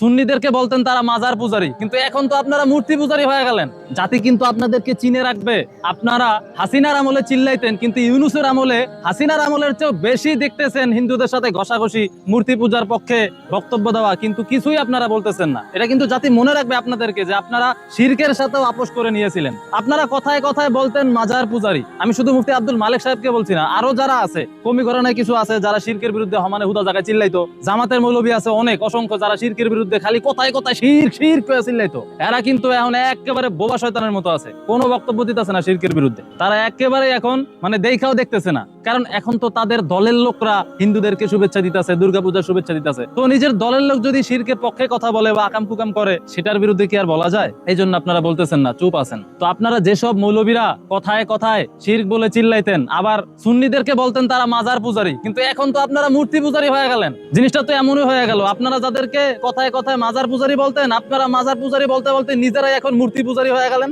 সুন্নিদেরকে বলতেন তারা মাজার পূজারী, কিন্তু এখন তো আপনারা মূর্তি পূজারী হয়ে গেলেন। জাতি কিন্তু আপনাদেরকে চিনে রাখবে। আপনারা হাসিনার আমলে চিল্লাইতেন, কিন্তু ইউনূসের আমলে হাসিনার আমলের চেয়েও বেশি দেখতেছেন হিন্দুদের সাথে ঘষাঘষি, মূর্তি পূজার পক্ষে বক্তব্য দেওয়া, কিন্তু কিছুই আপনারা বলতেছেন না। এটা কিন্তু জাতি মনে রাখবে আপনাদেরকে, যে আপনারা শিরকের সাথেও আপোষ করে নিয়েছিলেন। আপনারা কথায় কথায় বলতেন মাজার পূজারী। আমি শুধু মুফতি আব্দুল মালিক সাহেবকে বলছি না, আরো যারা আছে কমি ঘরানায় কিছু আছে যারা শিরকের বিরুদ্ধে হমানে হুদা জায়গায় চিল্লাইতো। জামাতের মৌলবী আছে অনেক অসংখ্য যারা শিরকের বিরুদ্ধে খালি কথায় কথায় শির শির করে চিল্লাইতো। এরা কিন্তু এখন একেবারে বোবা শয়তানের মতো আছে, কোনো বক্তব্য দিতেছে না শিরকের বিরুদ্ধে। তারা একেবারে এখন মানে দেখাও দেখতেছে না, কারণ এখন তো তাদের দলের লোকরা হিন্দুদেরকে শুভেচ্ছা দিতেছে, দুর্গাপূজার শুভেচ্ছা দিতেছে। তো নিজের দলের লোক যদি শিরকের পক্ষে কথা বলে বা আকাম কুকাম করে, সেটার বিরুদ্ধে কি আর বলা যায়? এই জন্য আপনারা বলতেছেন না, চুপ আছেন। তো আপনারা যেসব মৌলবীরা কথায় কথায় শিরক বলে চিল্লাইতেন, আবার সুন্নিদেরকে বলতেন তারা মাজার পূজারী, কিন্তু এখন তো আপনারা মূর্তি পূজারী হয়ে গেলেন। জিনিসটা তো এমনই হয়ে গেল, আপনারা যাদেরকে কথায় কথায় মাজার পূজারী বলতেন, আপনারা মাজার পূজারী বলতে বলতে নিজেরাই এখন মূর্তি পূজারী হয়ে গেলেন।